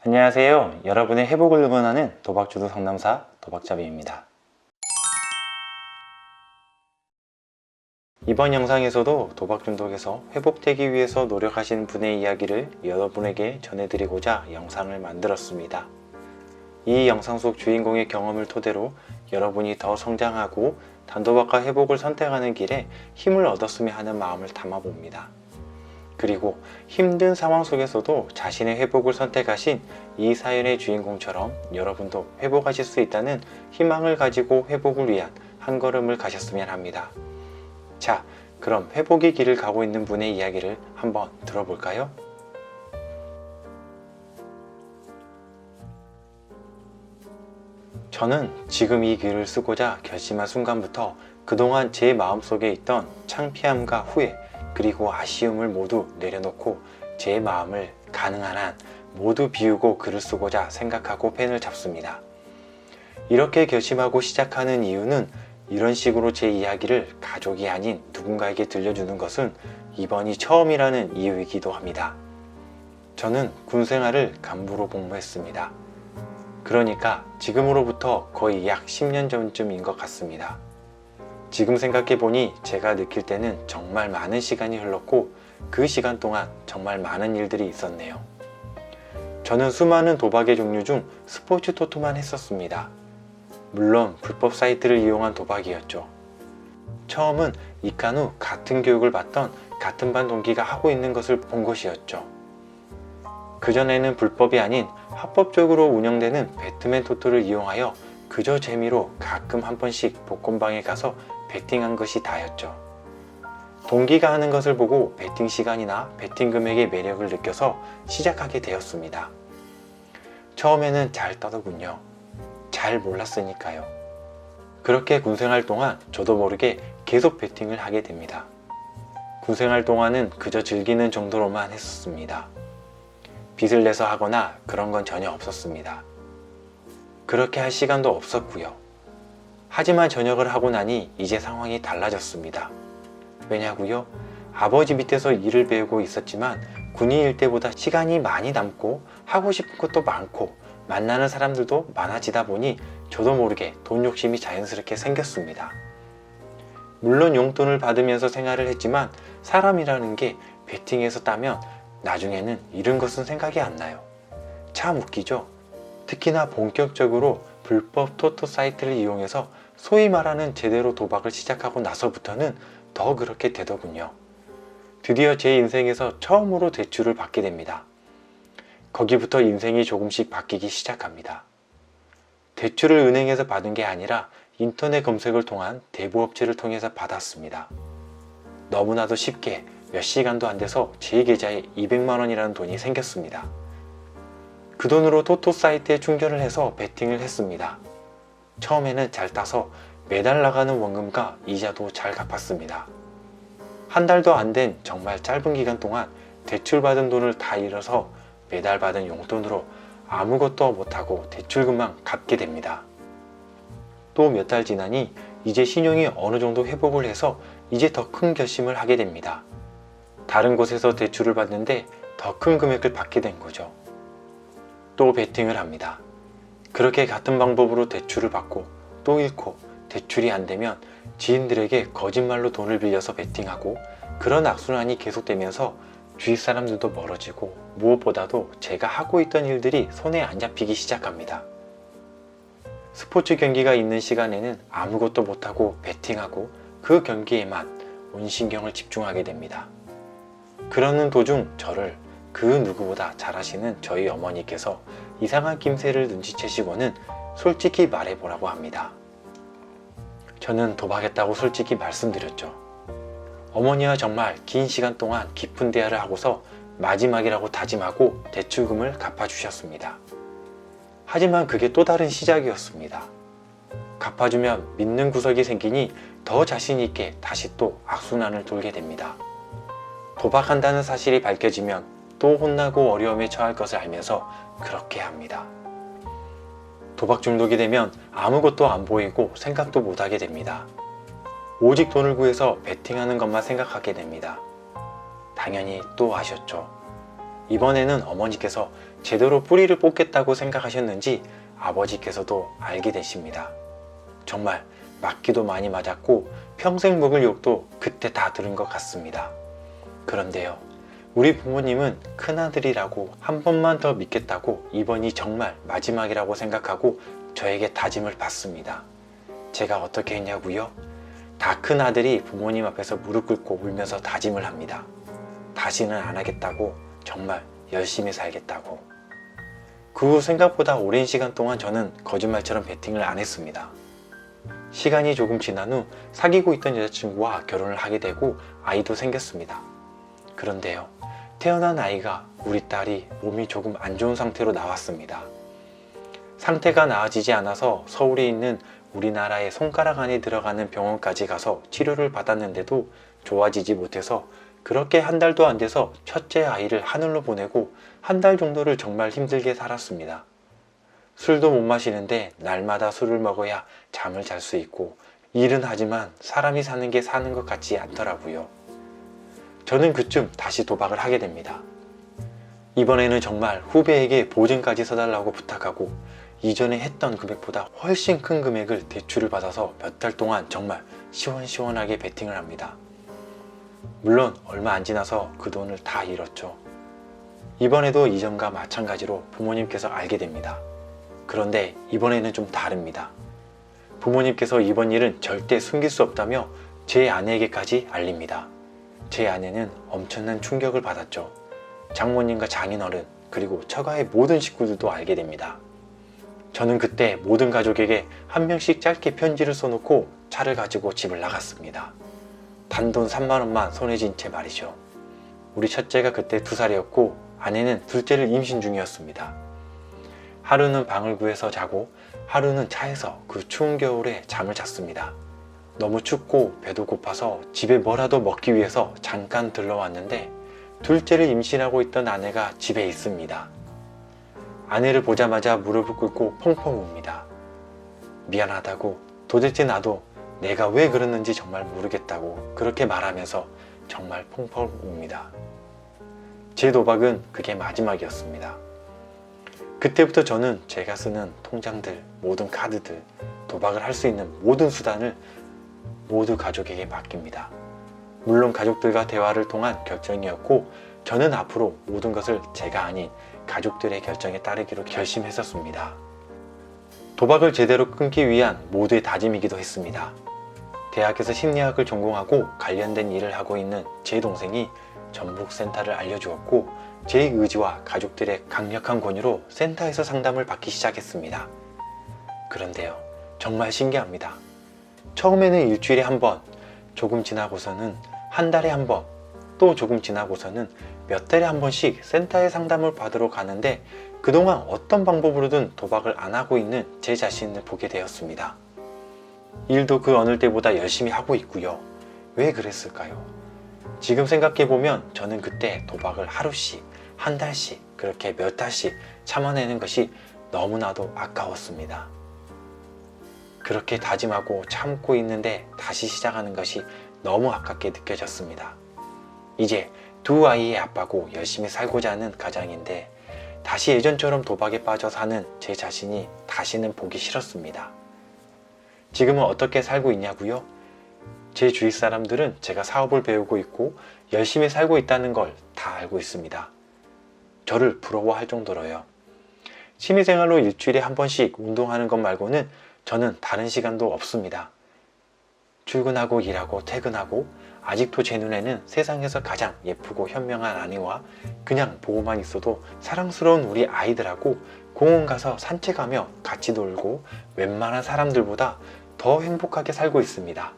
안녕하세요. 여러분의 회복을 응원하는 도박주도 상담사 도박잡이입니다. 이번 영상에서도 도박 중독에서 회복되기 위해서 노력하시는 분의 이야기를 여러분에게 전해드리고자 영상을 만들었습니다. 이 영상 속 주인공의 경험을 토대로 여러분이 더 성장하고 단도박과 회복을 선택하는 길에 힘을 얻었으면 하는 마음을 담아봅니다. 그리고 힘든 상황 속에서도 자신의 회복을 선택하신 이 사연의 주인공처럼 여러분도 회복하실 수 있다는 희망을 가지고 회복을 위한 한 걸음을 가셨으면 합니다. 자, 그럼 회복의 길을 가고 있는 분의 이야기를 한번 들어볼까요? 저는 지금 이 글을 쓰고자 결심한 순간부터 그동안 제 마음속에 있던 창피함과 후회 그리고 아쉬움을 모두 내려놓고 제 마음을 가능한 한 모두 비우고 글을 쓰고자 생각하고 펜을 잡습니다. 이렇게 결심하고 시작하는 이유는 이런 식으로 제 이야기를 가족이 아닌 누군가에게 들려주는 것은 이번이 처음이라는 이유이기도 합니다. 저는 군 생활을 간부로 복무했습니다. 그러니까 지금으로부터 거의 약 10년 전쯤인 것 같습니다. 지금 생각해보니 제가 느낄 때는 정말 많은 시간이 흘렀고 그 시간 동안 정말 많은 일들이 있었네요. 저는 수많은 도박의 종류 중 스포츠 토토만 했었습니다. 물론 불법 사이트를 이용한 도박이었죠. 처음은 입간 후 같은 교육을 받던 같은 반 동기가 하고 있는 것을 본 것이었죠. 그전에는 불법이 아닌 합법적으로 운영되는 배트맨 토토를 이용하여 그저 재미로 가끔 한 번씩 복권방에 가서 베팅한 것이 다였죠. 동기가 하는 것을 보고 베팅 시간이나 베팅 금액의 매력을 느껴서 시작하게 되었습니다. 처음에는 잘 떠더군요. 잘 몰랐으니까요. 그렇게 군생활 동안 저도 모르게 계속 베팅을 하게 됩니다. 군생활 동안은 그저 즐기는 정도로만 했었습니다. 빚을 내서 하거나 그런 건 전혀 없었습니다. 그렇게 할 시간도 없었고요. 하지만 전역을 하고 나니 이제 상황이 달라졌습니다. 왜냐고요? 아버지 밑에서 일을 배우고 있었지만 군인일 때보다 시간이 많이 남고 하고 싶은 것도 많고 만나는 사람들도 많아지다 보니 저도 모르게 돈 욕심이 자연스럽게 생겼습니다. 물론 용돈을 받으면서 생활을 했지만 사람이라는 게 베팅에서 따면 나중에는 잃은 것은 생각이 안 나요. 참 웃기죠? 특히나 본격적으로 불법 토토 사이트를 이용해서 소위 말하는 제대로 도박을 시작하고 나서부터는 더 그렇게 되더군요. 드디어 제 인생에서 처음으로 대출을 받게 됩니다. 거기부터 인생이 조금씩 바뀌기 시작합니다. 대출을 은행에서 받은 게 아니라 인터넷 검색을 통한 대부업체를 통해서 받았습니다. 너무나도 쉽게 몇 시간도 안 돼서 제 계좌에 200만 원이라는 돈이 생겼습니다. 그 돈으로 토토 사이트에 충전을 해서 베팅을 했습니다. 처음에는 잘 따서 매달 나가는 원금과 이자도 잘 갚았습니다. 한 달도 안 된 정말 짧은 기간 동안 대출받은 돈을 다 잃어서 매달 받은 용돈으로 아무것도 못하고 대출금만 갚게 됩니다. 또 몇 달 지나니 이제 신용이 어느 정도 회복을 해서 이제 더 큰 결심을 하게 됩니다. 다른 곳에서 대출을 받는데 더 큰 금액을 받게 된 거죠. 또 베팅을 합니다. 그렇게 같은 방법으로 대출을 받고 또 잃고 대출이 안 되면 지인들에게 거짓말로 돈을 빌려서 베팅하고 그런 악순환이 계속되면서 주위 사람들도 멀어지고 무엇보다도 제가 하고 있던 일들이 손에 안 잡히기 시작합니다. 스포츠 경기가 있는 시간에는 아무것도 못하고 베팅하고 그 경기에만 온 신경을 집중하게 됩니다. 그러는 도중 저를 그 누구보다 잘 아시는 저희 어머니께서 이상한 낌새를 눈치채시고는 솔직히 말해보라고 합니다. 저는 도박했다고 솔직히 말씀드렸죠. 어머니와 정말 긴 시간 동안 깊은 대화를 하고서 마지막이라고 다짐하고 대출금을 갚아주셨습니다. 하지만 그게 또 다른 시작이었습니다. 갚아주면 믿는 구석이 생기니 더 자신있게 다시 또 악순환을 돌게 됩니다. 도박한다는 사실이 밝혀지면 또 혼나고 어려움에 처할 것을 알면서 그렇게 합니다. 도박 중독이 되면 아무것도 안 보이고 생각도 못하게 됩니다. 오직 돈을 구해서 베팅하는 것만 생각하게 됩니다. 당연히 또 하셨죠. 이번에는 어머니께서 제대로 뿌리를 뽑겠다고 생각하셨는지 아버지께서도 알게 되십니다. 정말 맞기도 많이 맞았고 평생 먹을 욕도 그때 다 들은 것 같습니다. 그런데요, 우리 부모님은 큰아들이라고 한 번만 더 믿겠다고 이번이 정말 마지막이라고 생각하고 저에게 다짐을 받습니다. 제가 어떻게 했냐고요? 다 큰 아들이 부모님 앞에서 무릎 꿇고 울면서 다짐을 합니다. 다시는 안 하겠다고, 정말 열심히 살겠다고. 그 후 생각보다 오랜 시간 동안 저는 거짓말처럼 베팅을 안 했습니다. 시간이 조금 지난 후 사귀고 있던 여자친구와 결혼을 하게 되고 아이도 생겼습니다. 그런데요, 태어난 아이가 우리 딸이 몸이 조금 안 좋은 상태로 나왔습니다. 상태가 나아지지 않아서 서울에 있는 우리나라의 손가락 안에 들어가는 병원까지 가서 치료를 받았는데도 좋아지지 못해서 그렇게 한 달도 안 돼서 첫째 아이를 하늘로 보내고 한 달 정도를 정말 힘들게 살았습니다. 술도 못 마시는데 날마다 술을 먹어야 잠을 잘 수 있고 일은 하지만 사람이 사는 게 사는 것 같지 않더라고요. 저는 그쯤 다시 도박을 하게 됩니다. 이번에는 정말 후배에게 보증까지 서달라고 부탁하고 이전에 했던 금액보다 훨씬 큰 금액을 대출을 받아서 몇 달 동안 정말 시원시원하게 베팅을 합니다. 물론 얼마 안 지나서 그 돈을 다 잃었죠. 이번에도 이전과 마찬가지로 부모님께서 알게 됩니다. 그런데 이번에는 좀 다릅니다. 부모님께서 이번 일은 절대 숨길 수 없다며 제 아내에게까지 알립니다. 제 아내는 엄청난 충격을 받았죠. 장모님과 장인어른 그리고 처가의 모든 식구들도 알게 됩니다. 저는 그때 모든 가족에게 한 명씩 짧게 편지를 써놓고 차를 가지고 집을 나갔습니다. 단돈 3만 원만 손에 쥔 채 말이죠. 우리 첫째가 그때 2살이었고 아내는 둘째를 임신 중이었습니다. 하루는 방을 구해서 자고 하루는 차에서 그 추운 겨울에 잠을 잤습니다. 너무 춥고 배도 고파서 집에 뭐라도 먹기 위해서 잠깐 들러왔는데 둘째를 임신하고 있던 아내가 집에 있습니다. 아내를 보자마자 무릎을 꿇고 펑펑 웁니다. 미안하다고, 도대체 나도 내가 왜 그랬는지 정말 모르겠다고 그렇게 말하면서 정말 펑펑 웁니다. 제 도박은 그게 마지막이었습니다. 그때부터 저는 제가 쓰는 통장들, 모든 카드들, 도박을 할 수 있는 모든 수단을 모두 가족에게 맡깁니다. 물론 가족들과 대화를 통한 결정이었고 저는 앞으로 모든 것을 제가 아닌 가족들의 결정에 따르기로 결심했었습니다. 도박을 제대로 끊기 위한 모두의 다짐이기도 했습니다. 대학에서 심리학을 전공하고 관련된 일을 하고 있는 제 동생이 전북센터를 알려주었고 제 의지와 가족들의 강력한 권유로 센터에서 상담을 받기 시작했습니다. 그런데요, 정말 신기합니다. 처음에는 일주일에 한 번, 조금 지나고서는 한 달에 한 번, 또 조금 지나고서는 몇 달에 한 번씩 센터에 상담을 받으러 가는데 그동안 어떤 방법으로든 도박을 안 하고 있는 제 자신을 보게 되었습니다. 일도 그 어느 때보다 열심히 하고 있고요. 왜 그랬을까요? 지금 생각해보면 저는 그때 도박을 하루씩, 한 달씩, 그렇게 몇 달씩 참아내는 것이 너무나도 아까웠습니다. 그렇게 다짐하고 참고 있는데 다시 시작하는 것이 너무 아깝게 느껴졌습니다. 이제 2아이의 아빠고 열심히 살고자 하는 가장인데 다시 예전처럼 도박에 빠져 사는 제 자신이 다시는 보기 싫었습니다. 지금은 어떻게 살고 있냐고요? 제 주위 사람들은 제가 사업을 배우고 있고 열심히 살고 있다는 걸 다 알고 있습니다. 저를 부러워할 정도로요. 취미생활로 일주일에 한 번씩 운동하는 것 말고는 저는 다른 시간도 없습니다. 출근하고 일하고 퇴근하고 아직도 제 눈에는 세상에서 가장 예쁘고 현명한 아내와 그냥 보고만 있어도 사랑스러운 우리 아이들하고 공원 가서 산책하며 같이 놀고 웬만한 사람들보다 더 행복하게 살고 있습니다.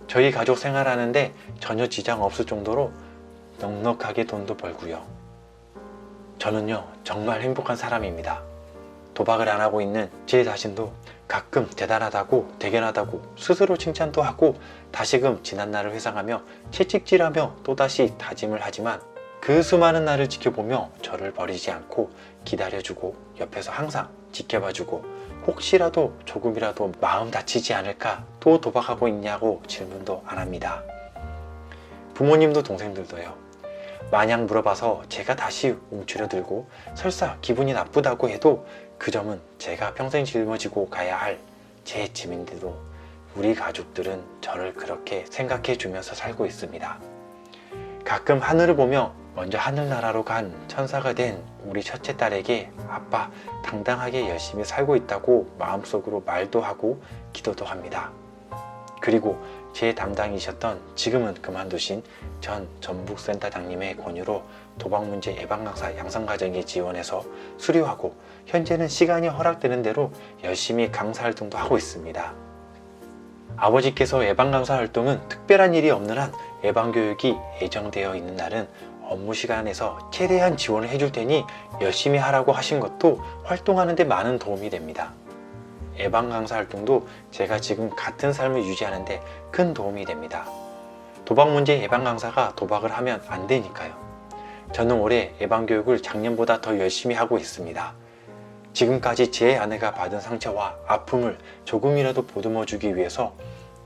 저희 가족 생활하는데 전혀 지장 없을 정도로 넉넉하게 돈도 벌고요. 저는요, 정말 행복한 사람입니다. 도박을 안 하고 있는 제 자신도 가끔 대단하다고 대견하다고 스스로 칭찬도 하고 다시금 지난날을 회상하며 채찍질하며 또다시 다짐을 하지만 그 수많은 날을 지켜보며 저를 버리지 않고 기다려주고 옆에서 항상 지켜봐주고 혹시라도 조금이라도 마음 다치지 않을까 또 도박하고 있냐고 질문도 안 합니다. 부모님도 동생들도요. 마냥 물어봐서 제가 다시 움츠려들고 설사 기분이 나쁘다고 해도 그 점은 제가 평생 짊어지고 가야 할 제 짐인데도 우리 가족들은 저를 그렇게 생각해 주면서 살고 있습니다. 가끔 하늘을 보며 먼저 하늘나라로 간 천사가 된 우리 첫째 딸에게 아빠 당당하게 열심히 살고 있다고 마음속으로 말도 하고 기도도 합니다. 그리고 제 담당이셨던 지금은 그만두신 전 전북센터장님의 권유로 도박문제 예방강사 양성과정에 지원해서 수료하고 현재는 시간이 허락되는 대로 열심히 강사 활동도 하고 있습니다. 아버지께서 예방강사 활동은 특별한 일이 없는 한 예방교육이 예정되어 있는 날은 업무 시간에서 최대한 지원을 해줄 테니 열심히 하라고 하신 것도 활동하는 데 많은 도움이 됩니다. 예방강사 활동도 제가 지금 같은 삶을 유지하는 데 큰 도움이 됩니다. 도박문제 예방강사가 도박을 하면 안 되니까요. 저는 올해 예방교육을 작년보다 더 열심히 하고 있습니다. 지금까지 제 아내가 받은 상처와 아픔을 조금이라도 보듬어 주기 위해서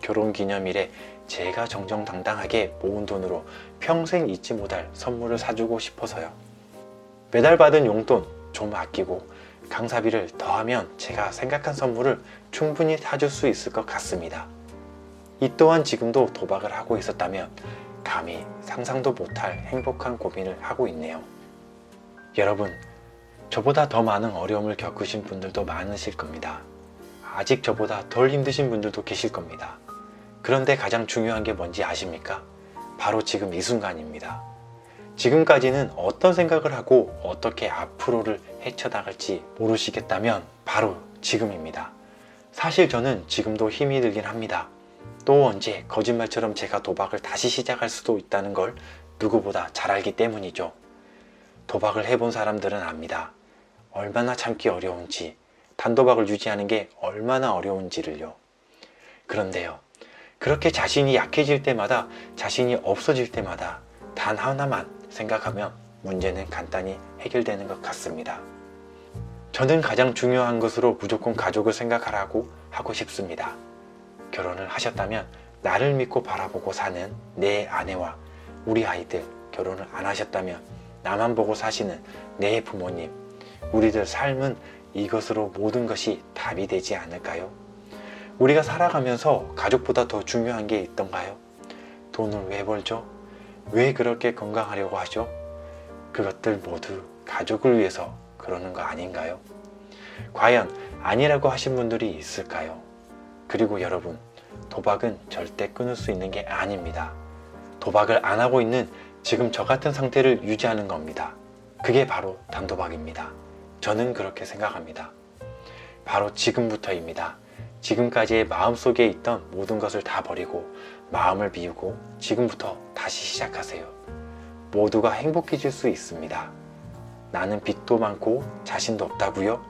결혼기념일에 제가 정정당당하게 모은 돈으로 평생 잊지 못할 선물을 사주고 싶어서요. 매달 받은 용돈 좀 아끼고 강사비를 더하면 제가 생각한 선물을 충분히 사줄 수 있을 것 같습니다. 이 또한 지금도 도박을 하고 있었다면 감히 상상도 못할 행복한 고민을 하고 있네요. 여러분, 저보다 더 많은 어려움을 겪으신 분들도 많으실 겁니다. 아직 저보다 덜 힘드신 분들도 계실 겁니다. 그런데 가장 중요한 게 뭔지 아십니까? 바로 지금 이 순간입니다. 지금까지는 어떤 생각을 하고 어떻게 앞으로를 헤쳐나갈지 모르시겠다면 바로 지금입니다. 사실 저는 지금도 힘이 들긴 합니다. 또 언제 거짓말처럼 제가 도박을 다시 시작할 수도 있다는 걸 누구보다 잘 알기 때문이죠. 도박을 해본 사람들은 압니다. 얼마나 참기 어려운지, 단도박을 유지하는 게 얼마나 어려운지를요. 그런데요, 그렇게 자신이 약해질 때마다, 자신이 없어질 때마다 단 하나만 생각하면 문제는 간단히 해결되는 것 같습니다. 저는 가장 중요한 것으로 무조건 가족을 생각하라고 하고 싶습니다. 결혼을 하셨다면 나를 믿고 바라보고 사는 내 아내와 우리 아이들, 결혼을 안 하셨다면 나만 보고 사시는 내 부모님, 우리들 삶은 이것으로 모든 것이 답이 되지 않을까요? 우리가 살아가면서 가족보다 더 중요한 게 있던가요? 돈을 왜 벌죠? 왜 그렇게 건강하려고 하죠? 그것들 모두 가족을 위해서 그러는 거 아닌가요? 과연 아니라고 하신 분들이 있을까요? 그리고 여러분, 도박은 절대 끊을 수 있는 게 아닙니다. 도박을 안 하고 있는 지금 저 같은 상태를 유지하는 겁니다. 그게 바로 단도박입니다. 저는 그렇게 생각합니다. 바로 지금부터입니다. 지금까지의 마음속에 있던 모든 것을 다 버리고 마음을 비우고 지금부터 다시 시작하세요. 모두가 행복해질 수 있습니다. 나는 빚도 많고 자신도 없다고요?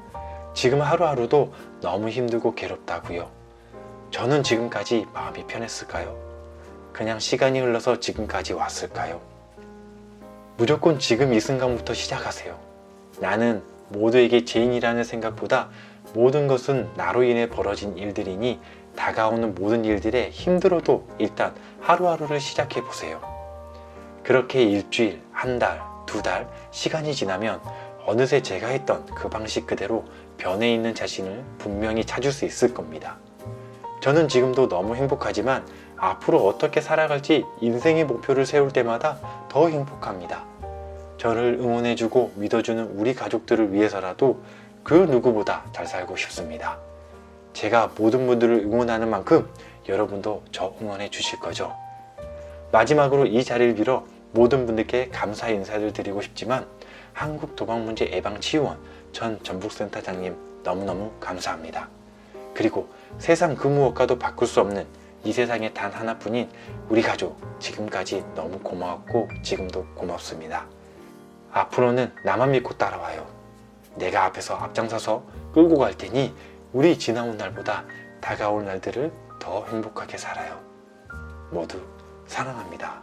지금 하루하루도 너무 힘들고 괴롭다고요? 저는 지금까지 마음이 편했을까요? 그냥 시간이 흘러서 지금까지 왔을까요? 무조건 지금 이 순간부터 시작하세요. 나는 모두에게 죄인이라는 생각보다 모든 것은 나로 인해 벌어진 일들이니 다가오는 모든 일들에 힘들어도 일단 하루하루를 시작해 보세요. 그렇게 일주일, 한 달, 두 달 시간이 지나면 어느새 제가 했던 그 방식 그대로 변해 있는 자신을 분명히 찾을 수 있을 겁니다. 저는 지금도 너무 행복하지만 앞으로 어떻게 살아갈지 인생의 목표를 세울 때마다 더 행복합니다. 저를 응원해주고 믿어주는 우리 가족들을 위해서라도 그 누구보다 잘 살고 싶습니다. 제가 모든 분들을 응원하는 만큼 여러분도 저 응원해 주실 거죠? 마지막으로 이 자리를 빌어 모든 분들께 감사 인사를 드리고 싶지만 한국도박문제예방치유원 전 전북센터장님 너무너무 감사합니다. 그리고 세상 그 무엇과도 바꿀 수 없는 이 세상에 단 하나뿐인 우리 가족 지금까지 너무 고마웠고 지금도 고맙습니다. 앞으로는 나만 믿고 따라와요. 내가 앞에서 앞장서서 끌고 갈 테니 우리 지나온 날보다 다가올 날들을 더 행복하게 살아요. 모두 사랑합니다.